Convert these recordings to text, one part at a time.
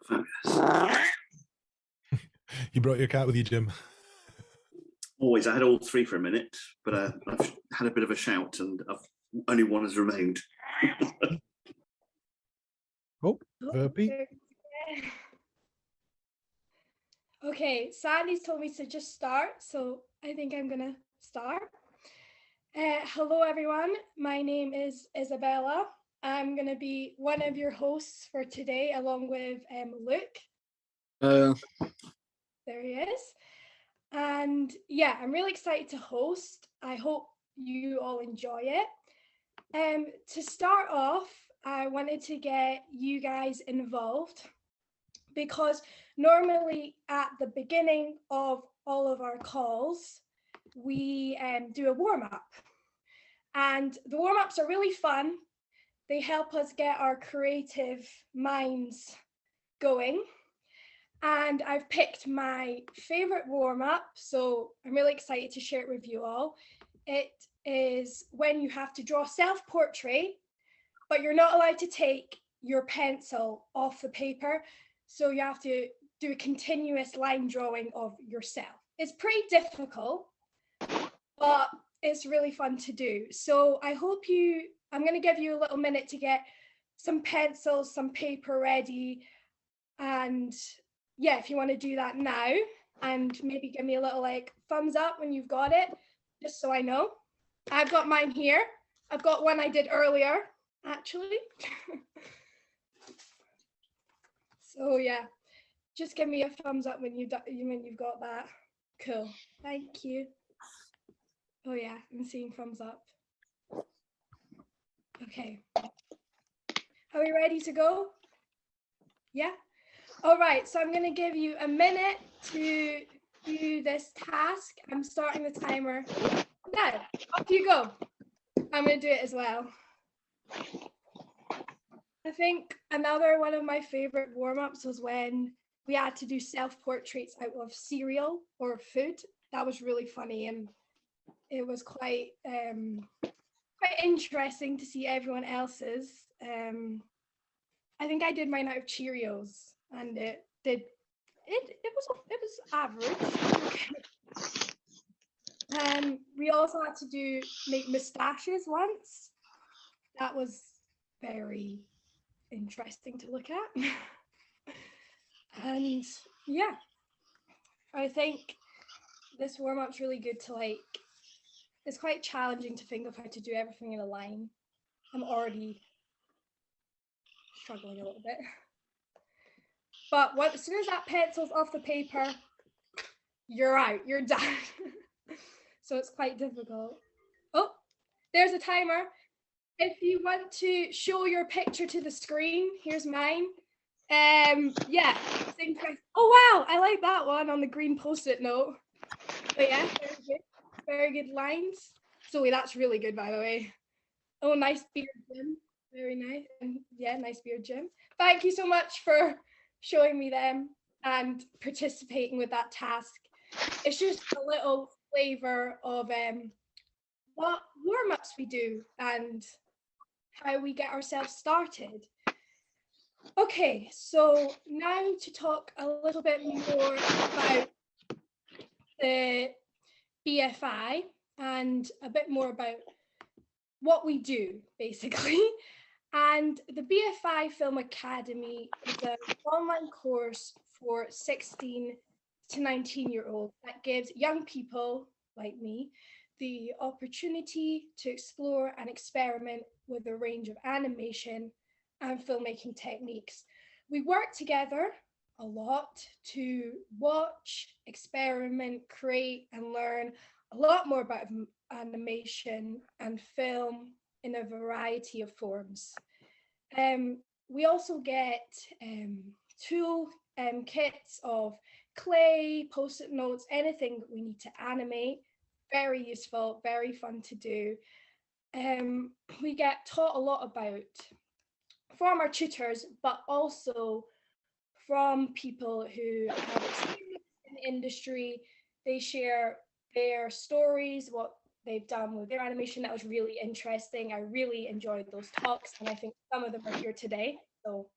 Fabulous. You brought your cat with you, Jim? Always. I had all three for a minute, but I've had a bit of a shout and only one has remained. Oh, Verpy. Okay, Sandy's told me to just start, so I think I'm gonna start. Hello everyone, my name is Isabella. I'm gonna be one of your hosts for today along with Luke. There he is. And yeah, I'm really excited to host. I hope you all enjoy it. To start off, I wanted to get you guys involved because normally at the beginning of all of our calls, we do a warm-up. And the warm-ups are really fun. They help us get our creative minds going. And I've picked my favorite warm-up, so I'm really excited to share it with you all. It is when you have to draw a self-portrait, but you're not allowed to take your pencil off the paper. So you have to do a continuous line drawing of yourself. It's pretty difficult, but it's really fun to do. So I'm going to give you a little minute to get some pencils, some paper ready. And yeah, if you want to do that now, and maybe give me a little thumbs up when you've got it, just so I know. I've got mine here. I've got one I did earlier, actually. So yeah, just give me a thumbs up when you've got that. Cool, thank you. Oh yeah, I'm seeing thumbs up. Okay, are we ready to go? Yeah. All right, so I'm going to give you a minute to do this task. I'm starting the timer now. Off you go. I'm going to do it as well. I think another one of my favorite warm-ups was when we had to do self-portraits out of cereal or food. That was really funny, and it was quite interesting to see everyone else's. I think I did mine out of Cheerios, and it was average. We also had to make mustaches once. That was very interesting to look at. And yeah, I think this warm-up's really good to it's quite challenging to think of how to do everything in a line. I'm already struggling a little bit. But as soon as that pencil's off the paper, you're out, you're done. So it's quite difficult. Oh, there's a timer. If you want to show your picture to the screen, here's mine. Yeah, oh wow, I like that one on the green post-it note. But yeah, very good lines. Zoe, that's really good, by the way. Oh, nice beard, Jim. Very nice. And yeah, nice beard, Jim. Thank you so much for showing me them and participating with that task. It's just a little flavor of what warm-ups we do and how we get ourselves started. Okay, so now to talk a little bit more about the BFI and a bit more about what we do, basically. And the BFI Film Academy is an online course for 16 to 19-year-olds that gives young people like me the opportunity to explore and experiment with a range of animation and filmmaking techniques. We work together a lot to watch, experiment, create, and learn a lot more about animation and film in a variety of forms. We also get tool kits of clay, post-it notes, anything that we need to animate. Very useful, very fun to do. We get taught a lot about from our tutors, but also from people who have experience in the industry. They share their stories, what they've done with their animation. That was really interesting. I really enjoyed those talks, and I think some of them are here today, so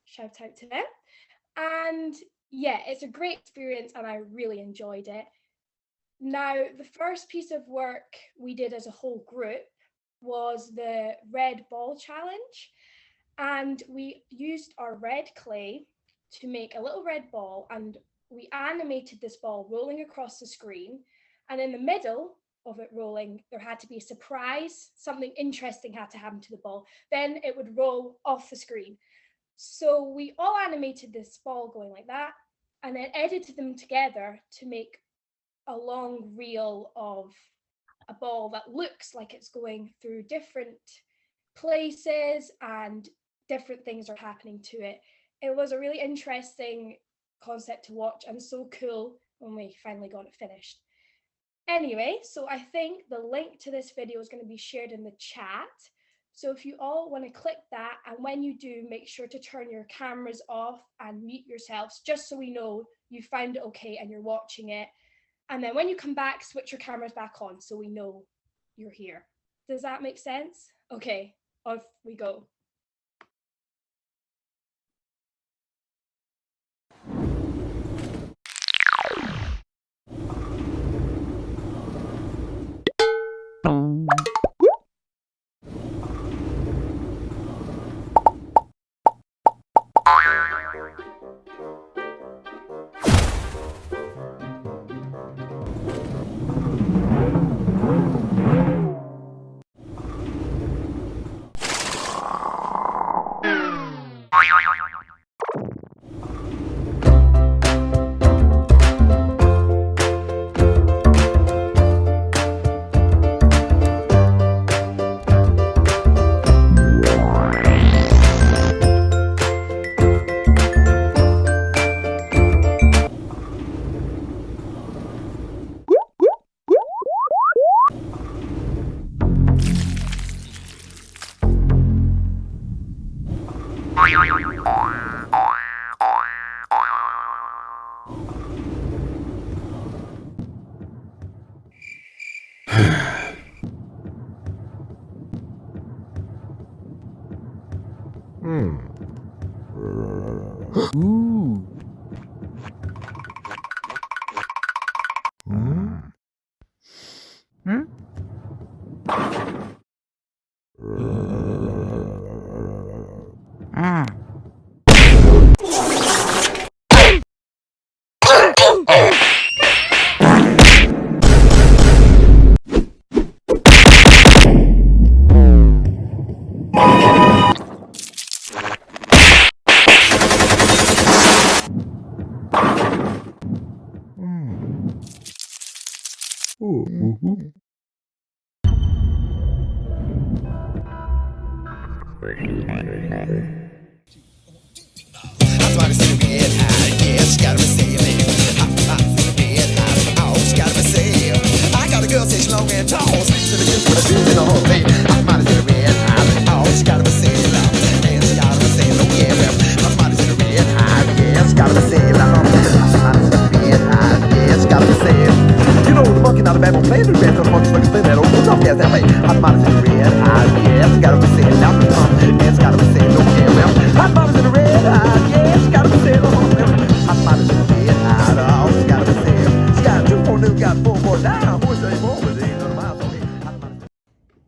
shout out to them. And yeah, it's a great experience and I really enjoyed it. Now, the first piece of work we did as a whole group was the red ball challenge. And we used our red clay to make a little red ball, and we animated this ball rolling across the screen. And in the middle of it rolling, there had to be a surprise, something interesting had to happen to the ball. Then it would roll off the screen. So we all animated this ball going like that, and then edited them together to make a long reel of a ball that looks like it's going through different places and different things are happening to it. It was a really interesting concept to watch and so cool when we finally got it finished. Anyway, so I think the link to this video is going to be shared in the chat. So if you all want to click that, and when you do, make sure to turn your cameras off and mute yourselves, just so we know you found it okay and you're watching it. And then when you come back, switch your cameras back on so we know you're here. Does that make sense? Okay, off we go.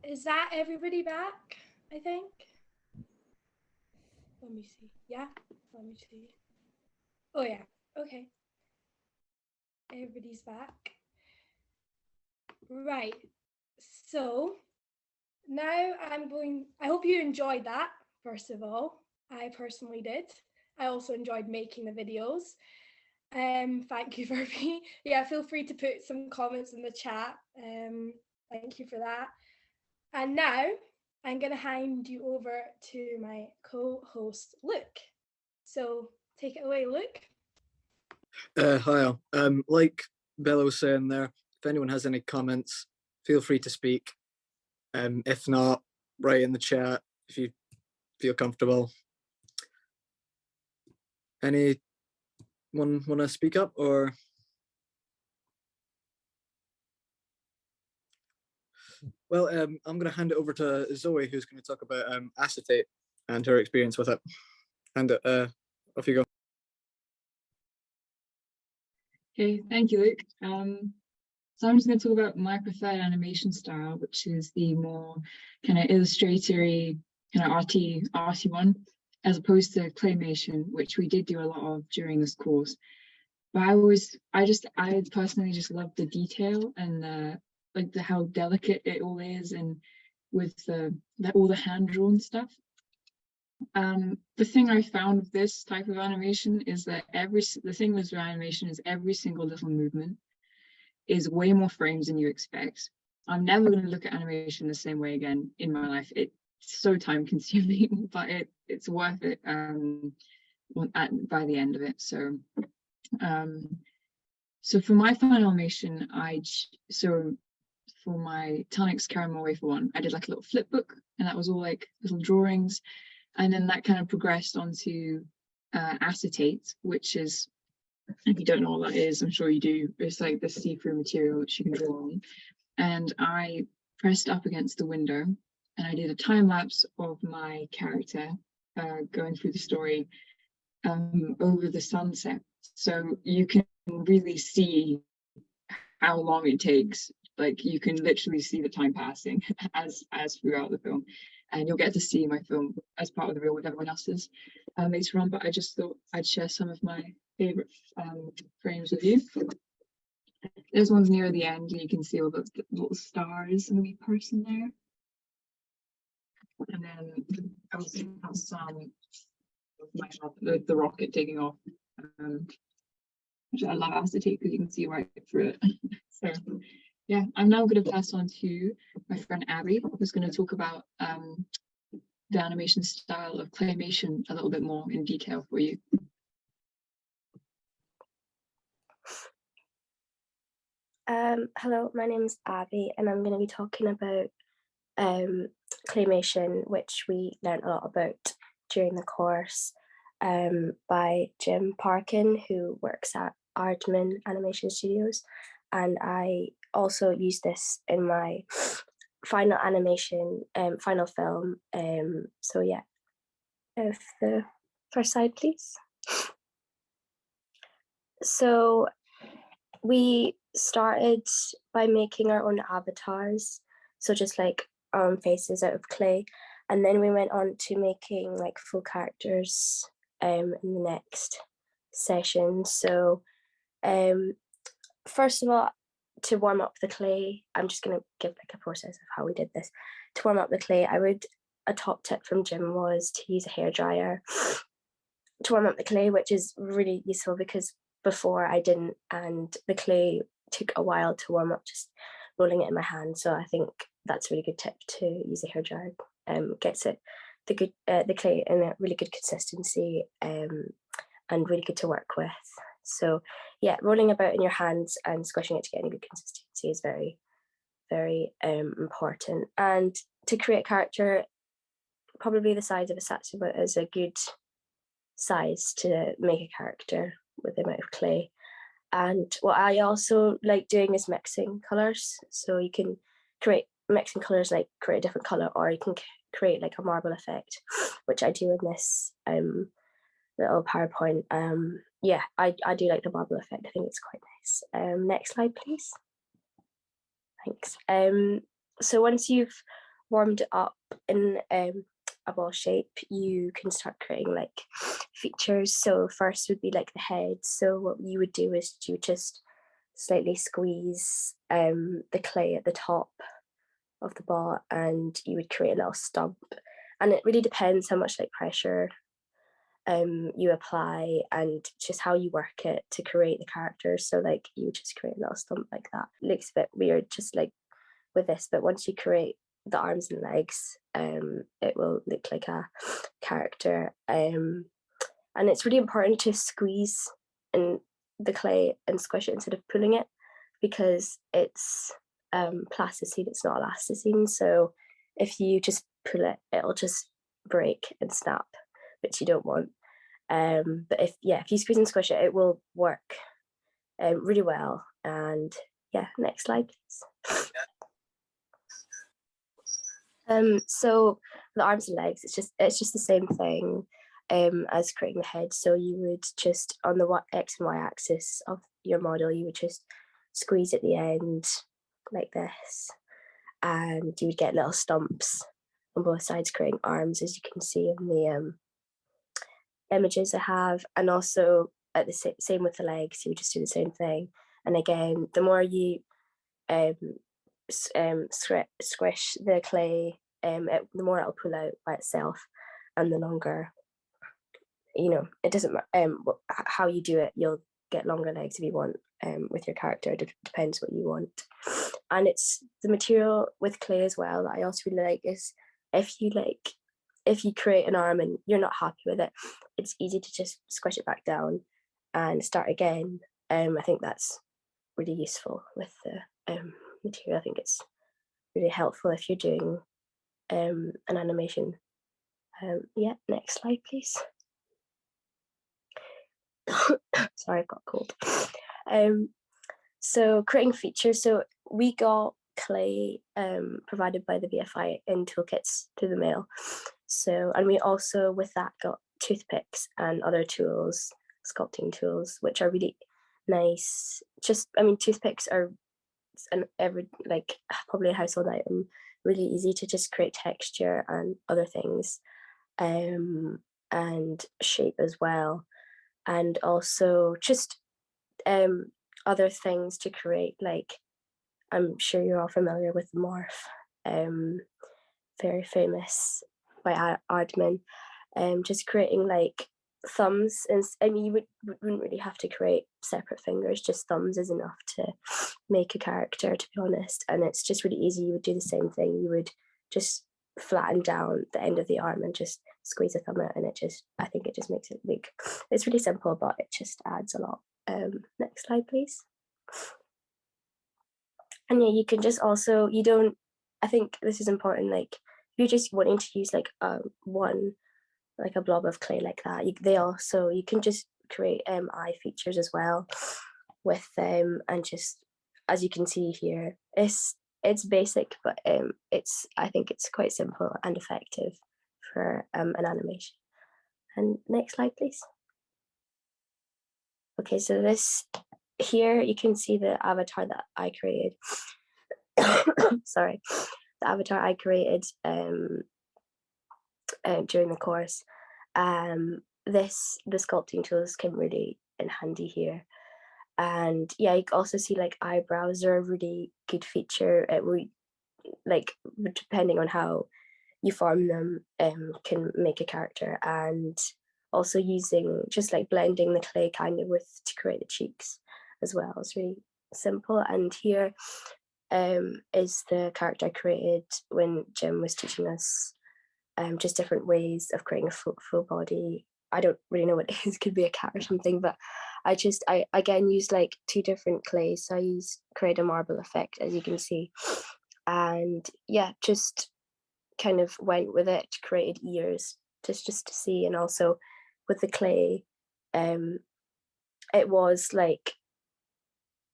Is that everybody back? I think. Let me see. Yeah, let me see. Oh yeah, okay. Everybody's back. Right. So now I hope you enjoyed that, first of all. I personally did. I also enjoyed making the videos. Thank you, Verby. Yeah, feel free to put some comments in the chat. Thank you for that. And now I'm going to hand you over to my co-host, Luke. So take it away, Luke. Hi all. Like Bella was saying there, if anyone has any comments, feel free to speak. If not, write in the chat if you feel comfortable. Anyone want to speak up or? Well, I'm going to hand it over to Zoe, who's going to talk about acetate and her experience with it. And off you go. Okay, thank you, Luke. So I'm just going to talk about my preferred animation style, which is the more kind of illustratory, kind of arty one, as opposed to claymation, which we did do a lot of during this course. But I personally just love the detail and like how delicate it all is, and with all the hand-drawn stuff. The thing I found with this type of animation is that the thing with animation is every single little movement is way more frames than you expect. I'm never going to look at animation the same way again in my life. It's so time consuming, but it's worth it by the end of it. So for my final animation, for my Tonics Caramel Wafer one, I did like a little flip book, and that was all like little drawings. And then that kind of progressed onto acetate, which is, if you don't know what that is, I'm sure you do, it's like the see-through material which you can draw on. And I pressed up against the window and I did a time lapse of my character going through the story over the sunset. So you can really see how long it takes. Like you can literally see the time passing as throughout the film. And you'll get to see my film as part of the reel with everyone else's later on. But I just thought I'd share some of my favorite frames with you. There's one's near the end, and you can see all the little stars and the wee person there. And then I was thinking about some of the rocket taking off, which I love acetate because you can see right through it. So yeah, I'm now going to pass on to my friend Abby, who's going to talk about the animation style of claymation a little bit more in detail for you. Hello, my name is Abby, and I'm going to be talking about claymation, which we learned a lot about during the course by Jim Parkin, who works at Aardman Animation Studios. And I also used this in my final animation, final film. So yeah, if the first slide, please. So we started by making our own avatars, so just like our own faces out of clay, and then we went on to making like full characters in the next session. So first of all, to warm up the clay, I'm just going to give like a process of how we did this. To warm up the clay, a top tip from Jim was to use a hairdryer to warm up the clay, which is really useful because before I didn't, and the clay took a while to warm up, just rolling it in my hand. So I think that's a really good tip, to use a hairdryer. Gets the clay in a really good consistency and really good to work with. So yeah, rolling about in your hands and squishing it to get any good consistency is very, very important. And to create a character, probably the size of a Satsuma is a good size to make a character with the amount of clay. And what I also like doing is mixing colors. So you can mixing colors, like create a different color, or you can create like a marble effect, which I do in this little PowerPoint. Yeah, I do like the marble effect. I think it's quite nice. Next slide, please. Thanks. So once you've warmed it up in a ball shape, you can start creating like features. So first would be like the head. So what you would do is you just slightly squeeze the clay at the top of the ball, and you would create a little stump. And it really depends how much like pressure you apply and just how you work it to create the characters. So like you would just create a little stump like that. It looks a bit weird just like with this, but once you create the arms and legs, it will look like a character. And it's really important to squeeze in the clay and squish it instead of pulling it, because it's plasticine, it's not elasticine. So if you just pull it, it'll just break and snap, which you don't want. But if you squeeze and squish it, it will work really well. And yeah, next slide, please. So the arms and legs, it's just the same thing as creating the head. So you would just, on the X and Y axis of your model, you would just squeeze at the end like this, and you would get little stumps on both sides, creating arms, as you can see in the images I have. And also at the same with the legs, you would just do the same thing. And again, the more you squish the clay, the more it'll pull out by itself, and the longer, it doesn't matter how you do it, you'll get longer legs if you want. With your character, it depends what you want. And it's the material with clay as well that I also really like is if you create an arm and you're not happy with it, it's easy to just squish it back down and start again. I think that's really useful with the material. I think it's really helpful if you're doing an animation. Yeah, next slide, please. Sorry, I've got a cold. So creating features. So we got clay provided by the BFI in toolkits through the mail. So, and we also with that got toothpicks and other tools, sculpting tools, which are really nice. Toothpicks are probably a household item, really easy to just create texture and other things, and shape as well. And also just other things to create, like I'm sure you're all familiar with Morph, very famous by Aardman, just creating like thumbs. And you wouldn't really have to create separate fingers, just thumbs is enough to make a character, to be honest. And it's just really easy. You would do the same thing. You would just flatten down the end of the arm and just squeeze a thumb out, and I think it just makes it big. It's really simple, but it just adds a lot. Next slide, please. And yeah, you can just also, I think this is important, like if you're just wanting to use like a blob of clay like that, you can just create eye features as well with them. And just as you can see here, it's basic, but I think it's quite simple and effective for an animation. And next slide, please. Okay, so this here you can see the avatar that I created. Sorry, the avatar I created during the course. The sculpting tools came really in handy here. And yeah, you can also see like eyebrows are a really good feature. Depending on how you form them, can make a character. And also using just like blending the clay kind of to create the cheeks as well. It's really simple. And here is the character I created when Jim was teaching us just different ways of creating a full body. I don't really know what it is, could be a cat or something, but I again used like 2 different clays. So I create a marble effect, as you can see, and yeah, just kind of went with it, created ears just to see. And also with the clay, it was like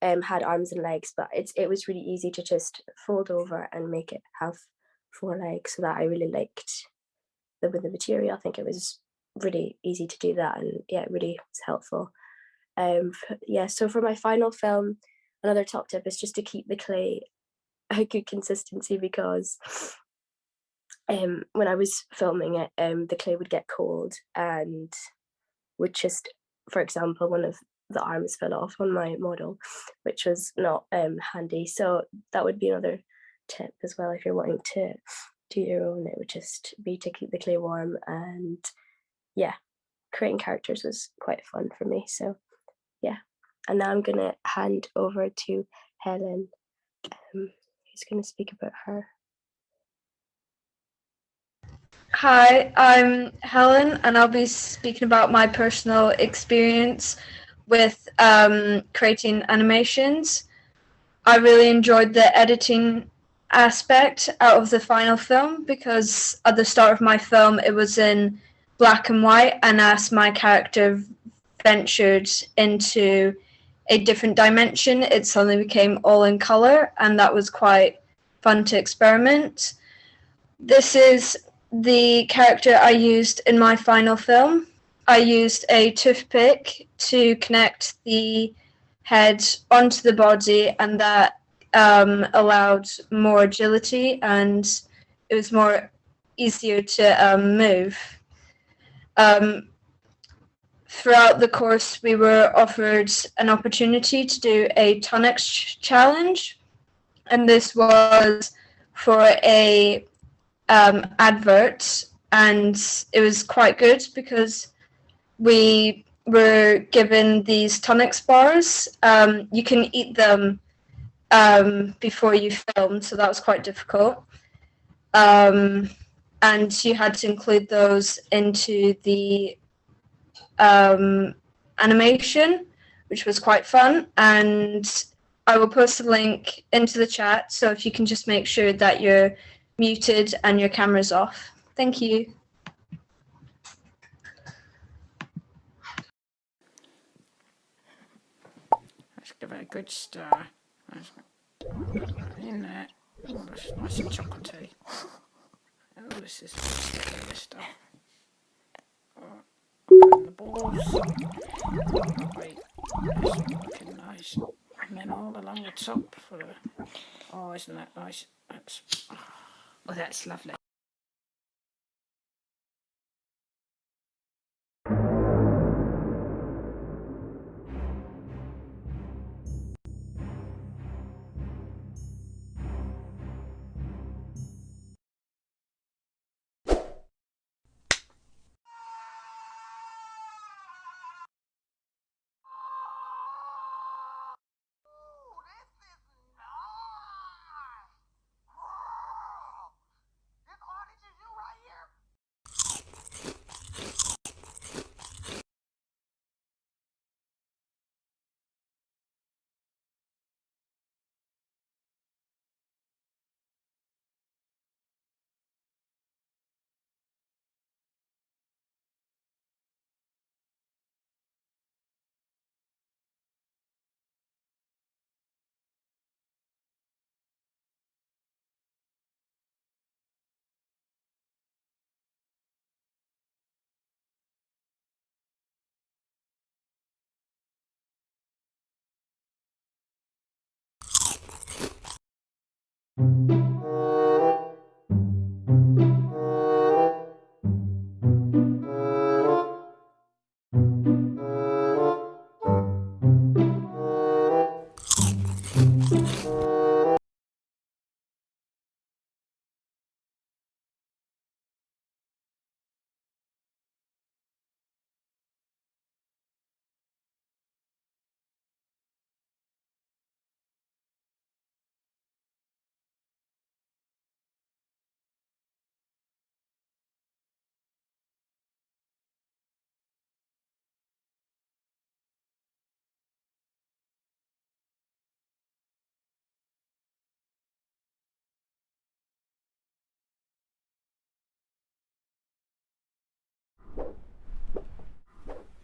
had arms and legs, but it was really easy to just fold over and make it have 4 legs. So that I really liked with the material. I think it was really easy to do that, and yeah, it really was helpful. So for my final film, another top tip is just to keep the clay a good consistency, because when I was filming it, the clay would get cold and would just, for example, one of the arms fell off on my model, which was not handy. So that would be another tip as well if you're wanting to do your own. It would just be to keep the clay warm. And yeah, creating characters was quite fun for me. So yeah, and now I'm gonna hand over to Helen, who's gonna speak about her. Hi, I'm Helen, and I'll be speaking about my personal experience with creating animations. I really enjoyed the editing aspect out of the final film, because at the start of my film it was in black and white, and as my character ventured into a different dimension, it suddenly became all in color, and that was quite fun to experiment. This is the character I used in my final film. I used a toothpick to connect the head onto the body, and that allowed more agility, and it was more easier to move. Throughout the course, we were offered an opportunity to do a tonics challenge, and this was for a advert, and it was quite good because we were given these tonics bars. You can eat them before you film, so that was quite difficult. And you had to include those into the animation, which was quite fun. And I will post a link into the chat, so if you can just make sure that you're muted and your camera's off. Thank you. Let's give it a good stir. In there. Oh, that's nice and chocolatey. Oh, this is this stuff. And the balls. Right. That's looking nice. And then all along the top for the. Oh, isn't that nice? That's. Oh, that's lovely.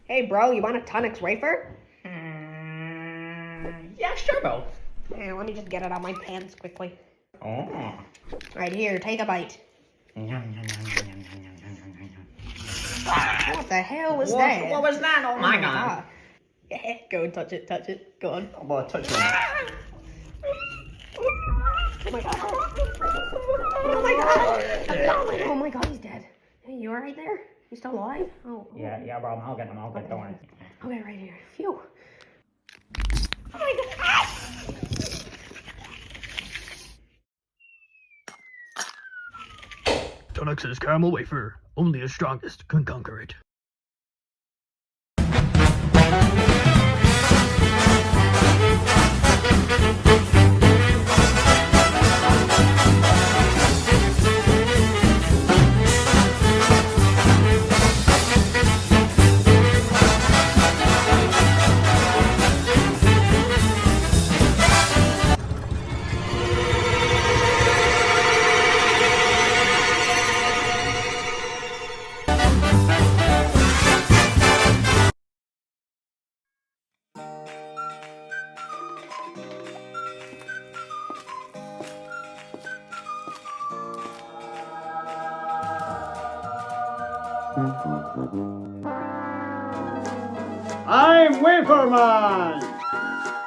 Hey bro, you want a tonics wafer? Yeah, sure, bro. Hey, let me just get it out my pants quickly. Oh. Right here, take a bite. What the hell was that? What was that? Oh my god. Yeah, go and touch it, go on. Oh boy, touch me. Oh my god. Oh my god. Oh my god, he's dead. Hey, you alright there? You still alive? Oh. Yeah, bro, I'll get him, don't worry. Okay, right here. Phew. Oh my god. Tonics' caramel wafer. Only the strongest can conquer it. I'm Waferman!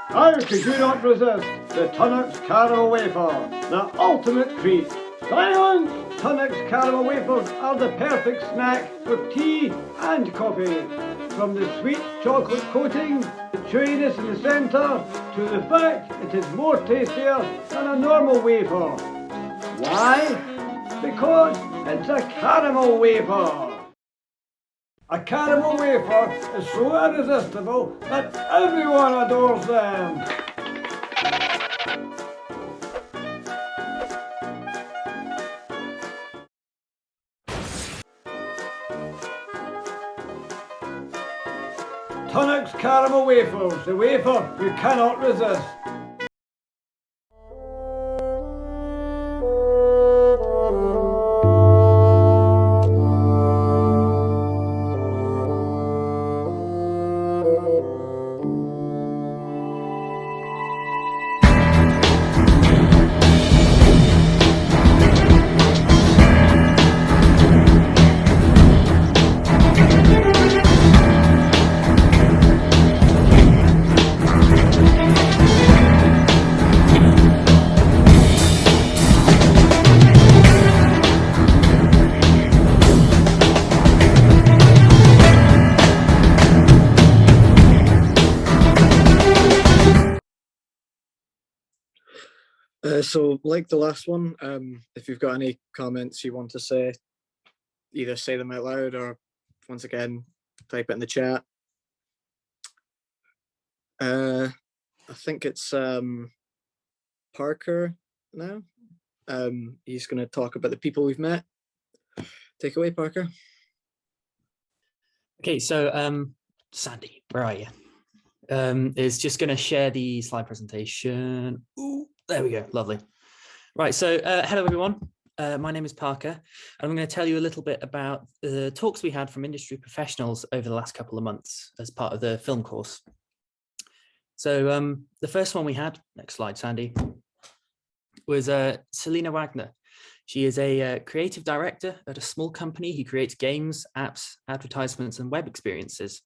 How could you not resist the Tunnocks Caramel Wafer, the ultimate treat? Silence! Tunnocks Caramel Wafers are the perfect snack with tea and coffee. From the sweet chocolate coating, the chewiness in the centre, to the fact it is more tastier than a normal wafer. Why? Because it's a caramel wafer. A caramel wafer is so irresistible that everyone adores them. Tunnocks Caramel Wafers, the wafer you cannot resist. So like the last one, if you've got any comments you want to say, either say them out loud or once again, type it in the chat. I think it's Parker now. He's going to talk about the people we've met. Take away, Parker. Okay, so Sandy, where are you? Is just going to share the slide presentation. Ooh, there we go, lovely. Right, so hello everyone. My name is Parker, and I'm going to tell you a little bit about the talks we had from industry professionals over the last couple of months as part of the film course. So the first one we had, next slide, Sandy, was Selina Wagner. She is a creative director at a small company who creates games, apps, advertisements, and web experiences.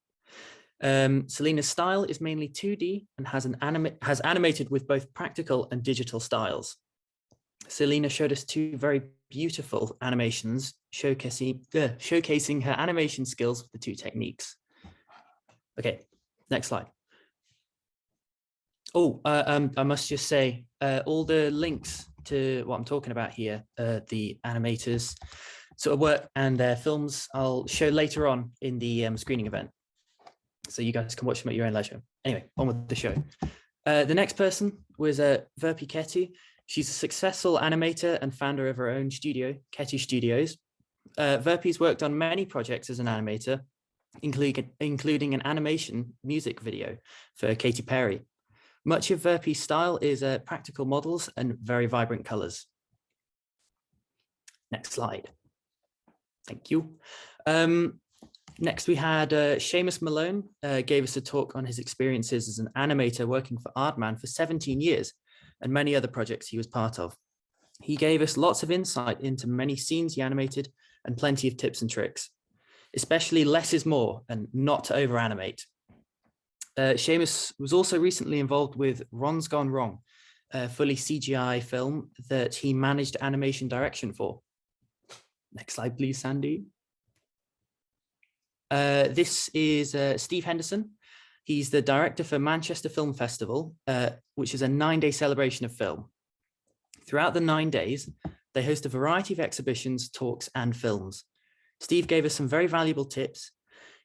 Selina's style is mainly 2D and has animated with both practical and digital styles. Selina showed us two very beautiful animations showcasing her animation skills with the two techniques. Okay, next slide. Oh, I must just say, all the links to what I'm talking about here, the animators sort of work and their films, I'll show later on in the screening event. So you guys can watch them at your own leisure. Anyway, on with the show. The next person was Verpi Ketty. She's a successful animator and founder of her own studio, Ketty Studios. Verpi's worked on many projects as an animator, including an animation music video for Katy Perry. Much of Verpi's style is practical models and very vibrant colors. Next slide. Thank you. Next, we had Seamus Malone gave us a talk on his experiences as an animator working for Aardman for 17 years and many other projects he was part of. He gave us lots of insight into many scenes he animated and plenty of tips and tricks, especially less is more and not to over animate. Seamus was also recently involved with Ron's Gone Wrong, a fully CGI film that he managed animation direction for. Next slide, please, Sandy. This is Steve Henderson. He's the director for Manchester Film Festival, which is a 9-day celebration of film. Throughout the 9 days, they host a variety of exhibitions, talks, and films. Steve gave us some very valuable tips.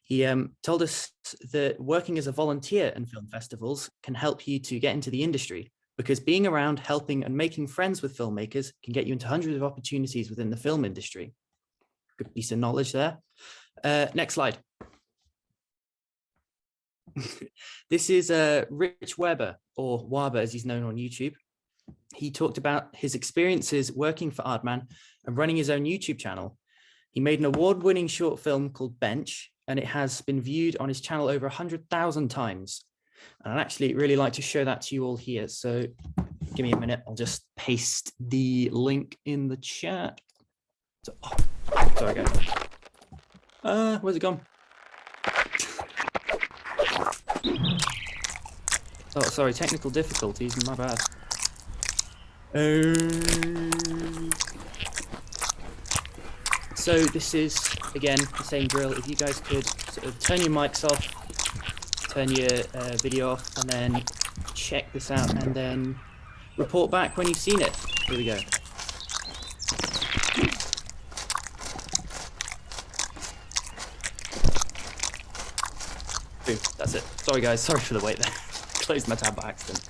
He told us that working as a volunteer in film festivals can help you to get into the industry, because being around, helping, and making friends with filmmakers can get you into hundreds of opportunities within the film industry. Good piece of knowledge there. Next slide. This is Rich Weber, or Waber as he's known on YouTube. He talked about his experiences working for Aardman and running his own YouTube channel. He made an award-winning short film called Bench, and it has been viewed on his channel over 100,000 times. And I'd actually really like to show that to you all here. So give me a minute. I'll just paste the link in the chat. So, oh, sorry, guys. Where's it gone? Oh, sorry, technical difficulties, my bad. So this is, again, the same drill. If you guys could sort of turn your mics off, turn your video off, and then check this out, and then report back when you've seen it. Here we go. Boom, that's it. Sorry guys, sorry for the wait there. Closed my tab by accident.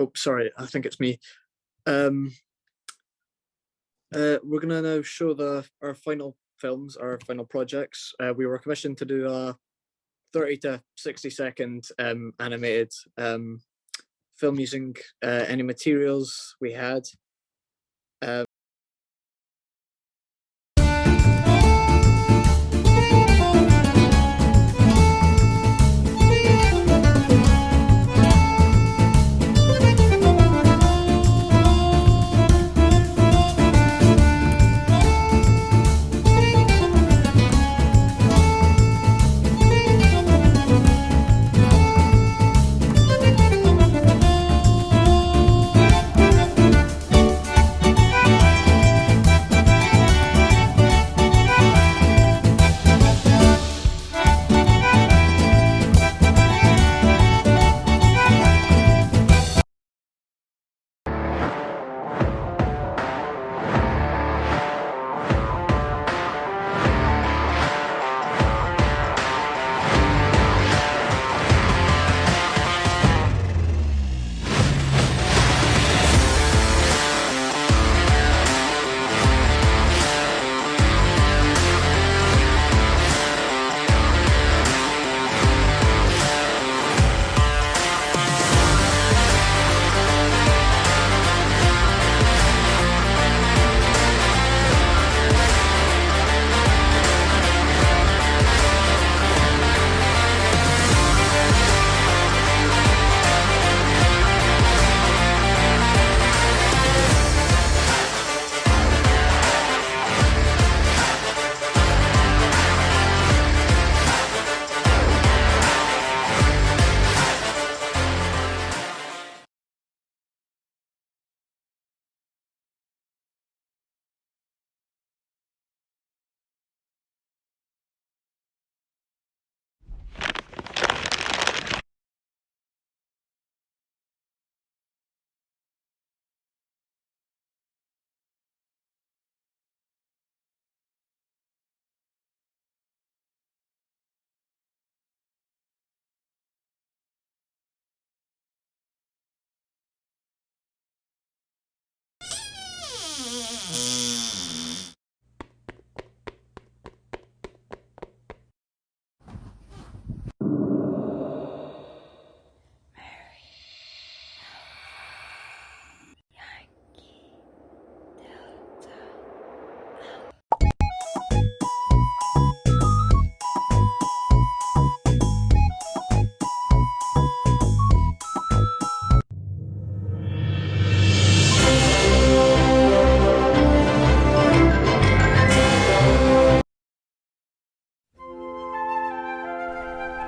Oh, sorry, I think it's me. We're gonna now show our final films, our final projects. We were commissioned to do a 30 to 60 second animated film using any materials we had.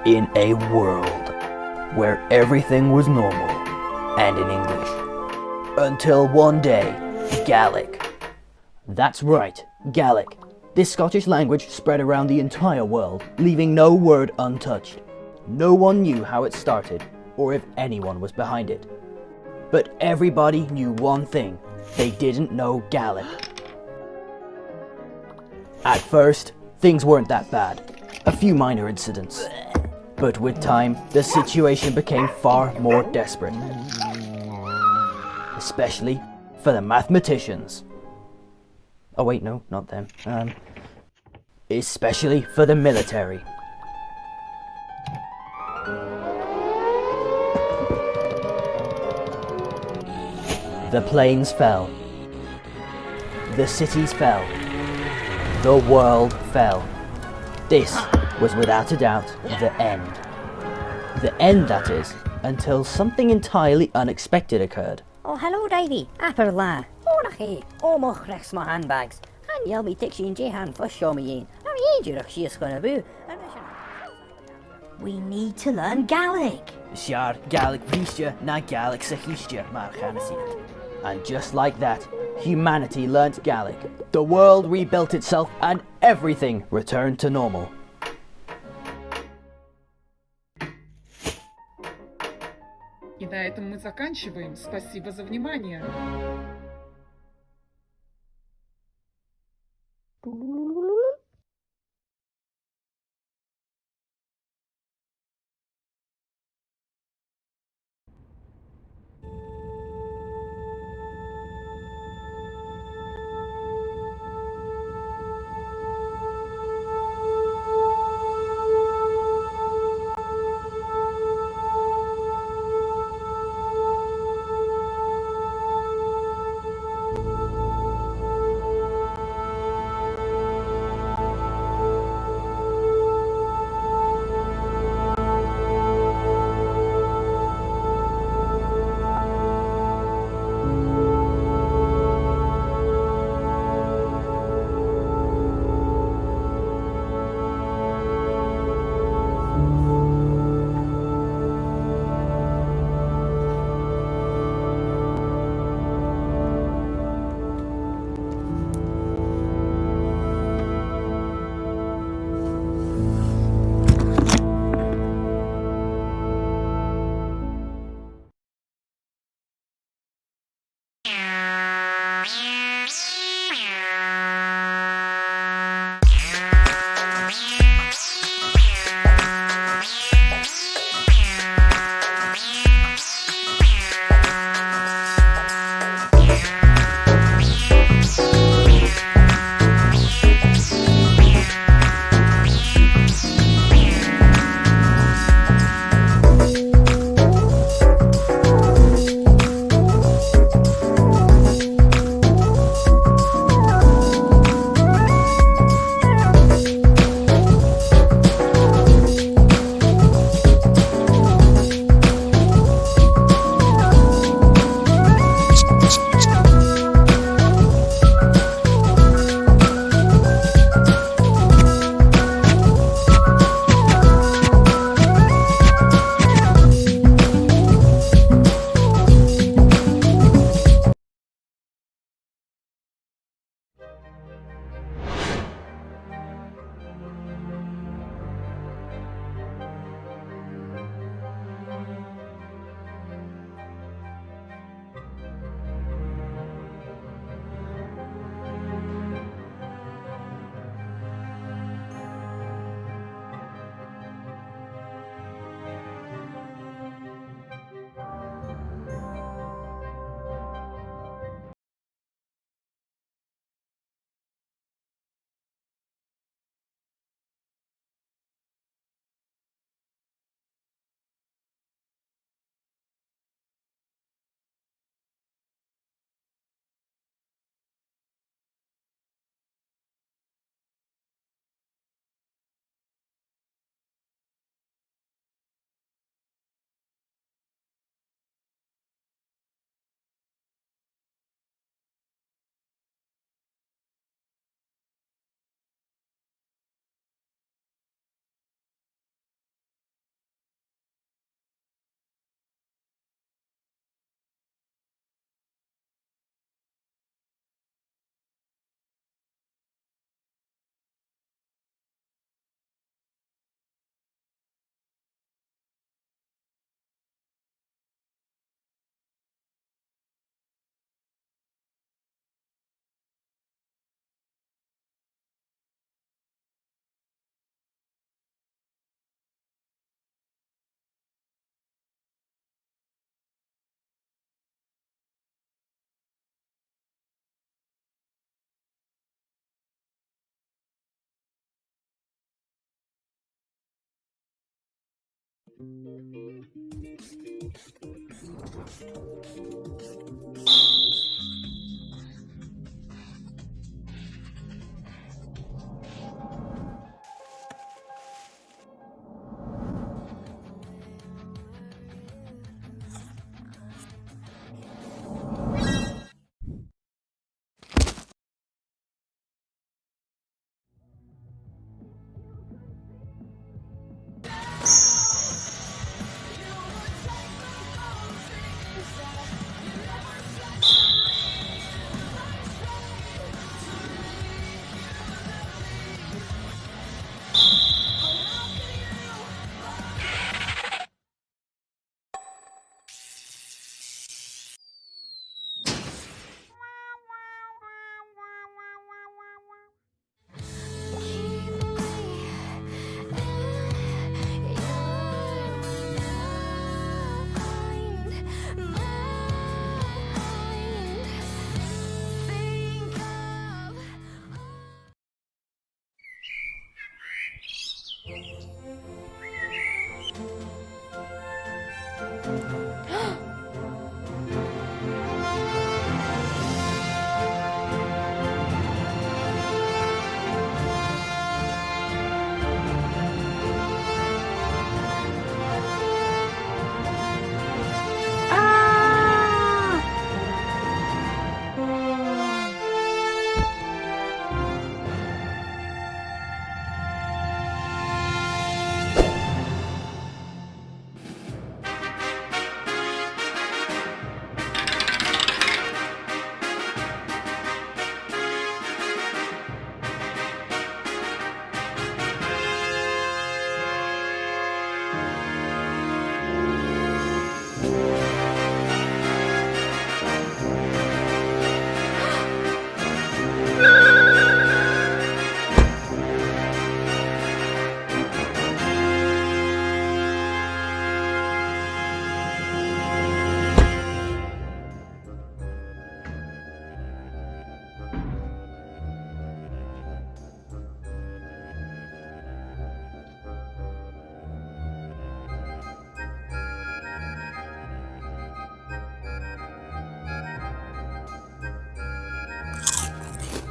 In a world where everything was normal and in English. Until one day, Gaelic. That's right, Gaelic. This Scottish language spread around the entire world, leaving no word untouched. No one knew how it started, or if anyone was behind it. But everybody knew one thing. They didn't know Gallic. At first, things weren't that bad. A few minor incidents. But with time, the situation became far more desperate. Especially for the mathematicians. Oh wait, no, not them. Especially for the military. The planes fell. The cities fell. The world fell. This was without a doubt the end. The end, that is, until something entirely unexpected occurred. Oh, hello, Davy. Apper la. Ora chi. Moch rechts my handbags. And you'll be tixing Jehan for show me in. How ye do she is gonna boo. We need to learn Gaelic. Siar Gaelic Bristia na Gaelic Sahishtia mar Chanasina. And just like that, humanity learnt Gaelic. The world rebuilt itself and everything returned to normal. И на этом мы заканчиваем. Спасибо за внимание.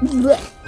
Blech.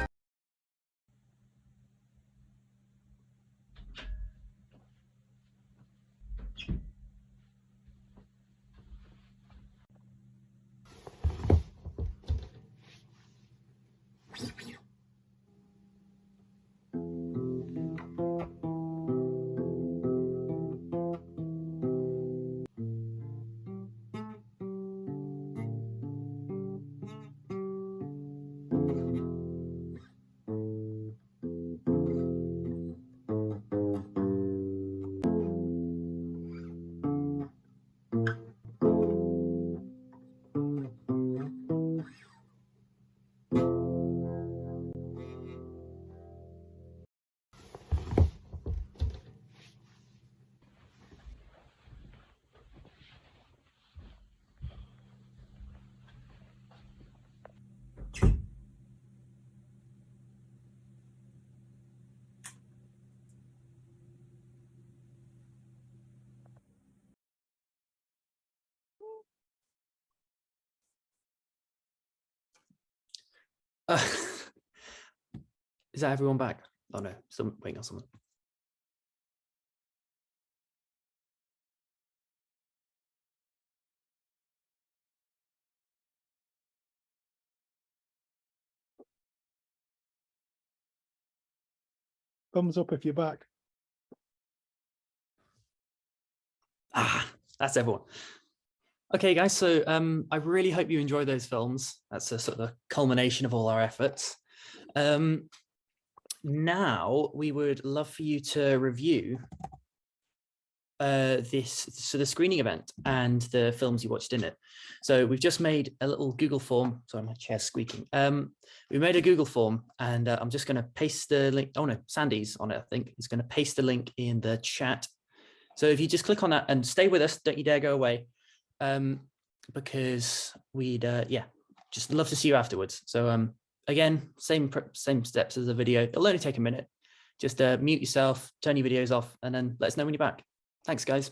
Is that everyone back? Oh no, some waiting on someone. Thumbs up if you're back. Ah, that's everyone. Okay, guys, so I really hope you enjoy those films. That's a sort of a culmination of all our efforts. Now we would love for you to review the screening event and the films you watched in it. So we've just made a little Google form. Sorry, my chair's squeaking. We made a Google form, and I'm just going to paste the link. Oh no, Sandy's on it, I think. He's going to paste the link in the chat. So if you just click on that and stay with us, don't you dare go away, because we'd just love to see you afterwards. So again, same steps as the video. It'll only take a minute. Just mute yourself, turn your videos off, and then let us know when you're back. Thanks, guys.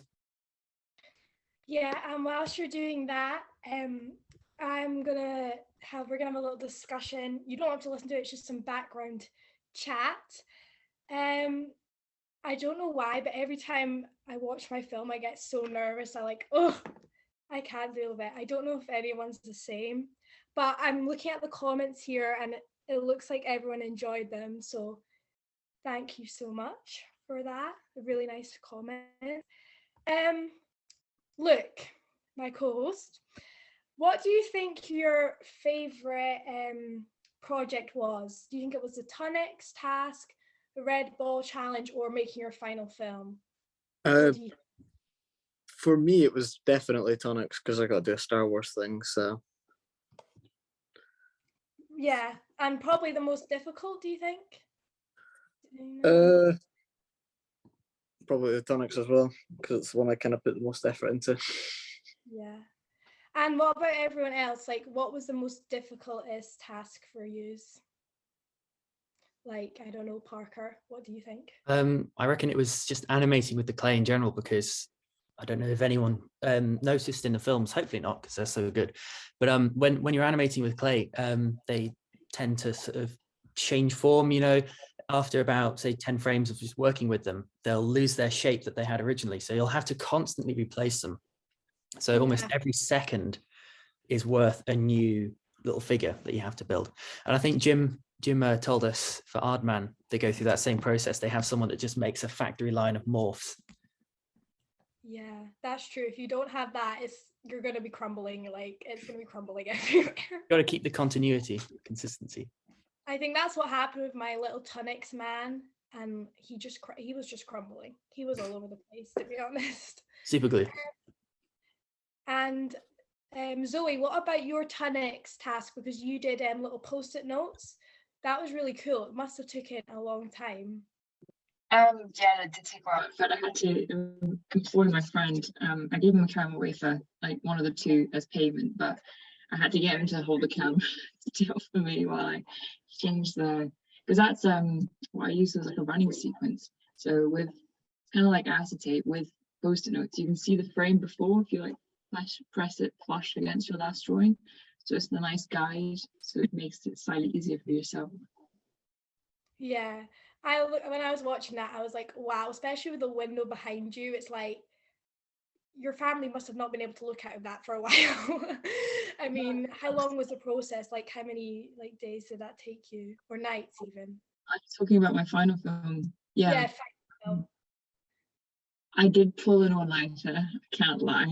Yeah, and whilst you're doing that, we're gonna have a little discussion. You don't have to listen to it, it's just some background chat. I don't know why, but every time I watch my film, I get so nervous. I can't deal with it. I don't know if anyone's the same, but I'm looking at the comments here and it looks like everyone enjoyed them. So thank you so much for that. A really nice comment. Luke, my co-host, what do you think your favorite project was? Do you think it was the Tunnix task, the Red Ball challenge, or making your final film? For me, it was definitely Tunnix because I got to do a Star Wars thing. So yeah, and probably the most difficult. Do you think? Probably the Tunnix as well because it's the one I kind of put the most effort into. Yeah. And what about everyone else? Like, what was the most difficultest task for you? Like, I don't know, Parker, what do you think? I reckon it was just animating with the clay in general, because I don't know if anyone noticed in the films, hopefully not, because they're so good. But when you're animating with clay, they tend to sort of change form, you know, after about, say, 10 frames of just working with them, they'll lose their shape that they had originally. So you'll have to constantly replace them. So almost every second is worth a new little figure that you have to build. And I think Jim told us for Aardman, they go through that same process. They have someone that just makes a factory line of morphs. Yeah, that's true. If you don't have that, you're going to be crumbling. Like, it's going to be crumbling everywhere. Got to keep the continuity, consistency. I think that's what happened with my little Tunnix man, and he was just crumbling. He was all over the place, to be honest. Super glue. And Zoe, what about your Tunnix task? Because you did little post-it notes. That was really cool. It must have taken a long time. Yeah, it did take a while, but I had to employ my friend. I gave him a caramel wafer, like one of the two as payment, but I had to get him to hold the camera to do it for me while I changed because that's what I use as like a running sequence. So with kind of like acetate with post-it notes, you can see the frame before if you like press it flush against your last drawing. So it's a nice guide, so it makes it slightly easier for yourself. Yeah, when I was watching that, I was like, wow, especially with the window behind you, it's like your family must have not been able to look out of that for a while. I mean, how long was the process? Like, how many days did that take you, or nights even? I'm talking about my final film. Yeah, final film. I did pull an all-nighter. I can't lie.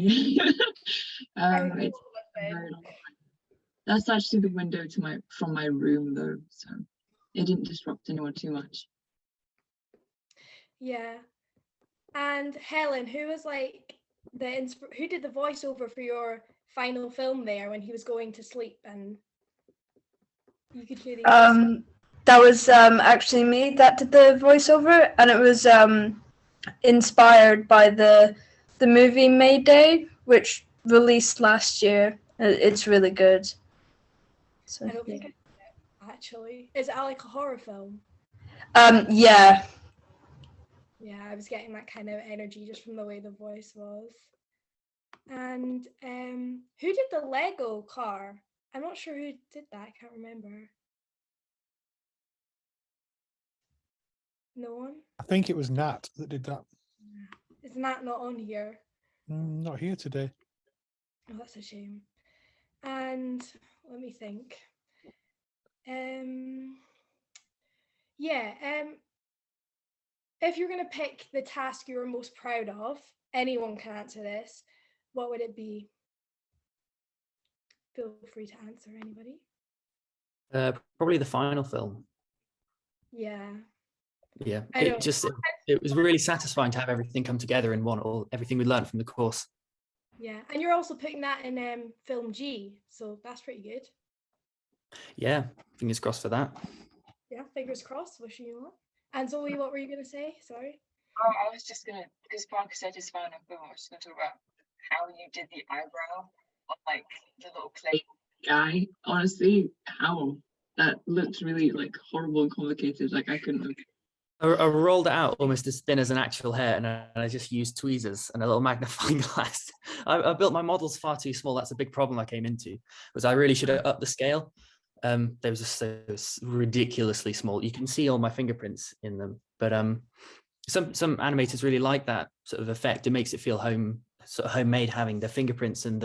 That's actually the window from my room though, so it didn't disrupt anyone too much. Yeah, and Helen, who was like who did the voiceover for your final film there when he was going to sleep and you could hear the that was actually me that did the voiceover, and it was inspired by the movie Mayday, which released last year. It's really good. So, I don't think I know it, actually. Is it like a horror film? Yeah. Yeah, I was getting that kind of energy just from the way the voice was. And who did the Lego car? I'm not sure who did that. I can't remember. No one? I think it was Nat that did that. Is Nat not on here? Not here today. Oh, that's a shame. And let me think. If you're going to pick the task you were most proud of, anyone can answer this, what would it be? Feel free to answer, anybody. Probably the final film. Yeah. Yeah, it was really satisfying to have everything come together in one, or everything we learned from the course. Yeah, and you're also putting that in film G, so that's pretty good. Yeah, fingers crossed for that. Yeah, fingers crossed, wishing you luck. And Zoe, what were you going to say? Sorry. Oh, I was just going to, because Parker said his final film, I was just going to talk about how you did the eyebrow on like the little clay guy. Honestly, how that looked really like horrible and complicated. Like I couldn't have I rolled it out almost as thin as an actual hair, and I just used tweezers and a little magnifying glass. I built my models far too small. That's a big problem I came into, was I really should have upped the scale. They were just so ridiculously small. You can see all my fingerprints in them, but some animators really like that sort of effect. It makes it feel sort of homemade, having the fingerprints and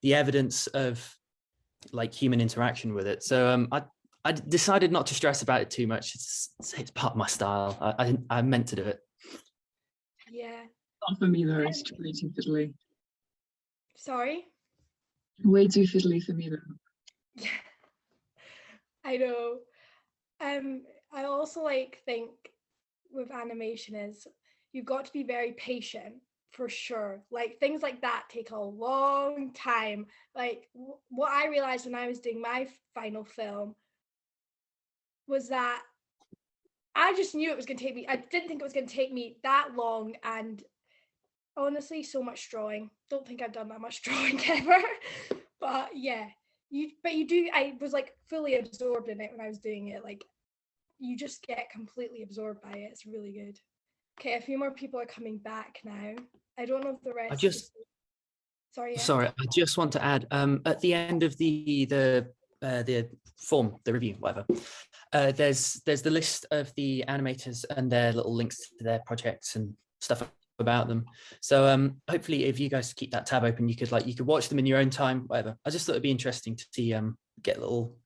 the evidence of like human interaction with it. So I decided not to stress about it too much. It's part of my style. I meant to do it. Yeah. Not for me though, it's way too fiddly. Sorry? Way too fiddly for me though. I know. I also think with animation is you've got to be very patient for sure. Like things like that take a long time. Like what I realized when I was doing my final film was that I just knew it was going to take me. I didn't think it was going to take me that long, and honestly, so much drawing. Don't think I've done that much drawing ever, but yeah. You do. I was like fully absorbed in it when I was doing it. Like you just get completely absorbed by it. It's really good. Okay, a few more people are coming back now. I don't know if the rest. Sorry. Yeah. Sorry, I just want to add. At the end of the form, the review, whatever. There's the list of the animators and their little links to their projects and stuff about them. So hopefully if you guys keep that tab open, you could watch them in your own time, whatever. I just thought it'd be interesting to see get a little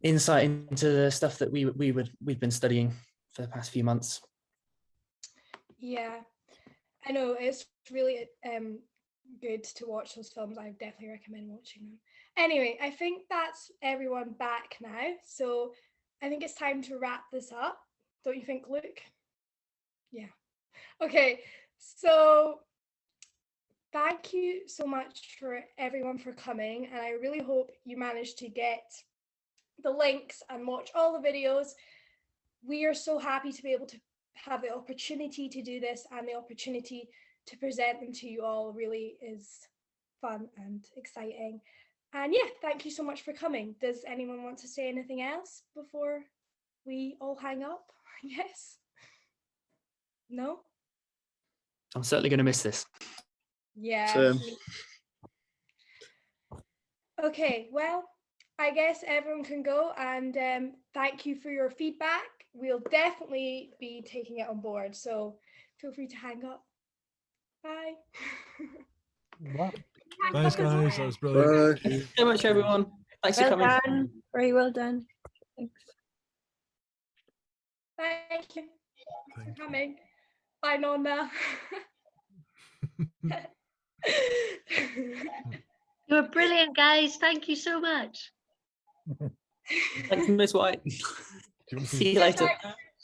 insight into the stuff that we've been studying for the past few months. Yeah, I know it's really good to watch those films. I definitely recommend watching them. Anyway, I think that's everyone back now. So I think it's time to wrap this up. Don't you think, Luke? Yeah. Okay, so thank you so much for everyone for coming. And I really hope you managed to get the links and watch all the videos. We are so happy to be able to have the opportunity to do this, and the opportunity to present them to you all really is fun and exciting. And yeah, thank you so much for coming. Does anyone want to say anything else before we all hang up? Yes? No? I'm certainly going to miss this. Yeah. Okay, well, I guess everyone can go, and thank you for your feedback. We'll definitely be taking it on board, so feel free to hang up. Bye. Wow. Thanks, guys. That was brilliant. Thank you so much, everyone. Thanks for coming. Done. Very well done. Thanks. Thank you for coming. Bye, Nonna. You were brilliant, guys. Thank you so much. Thanks, Miss White. See you later.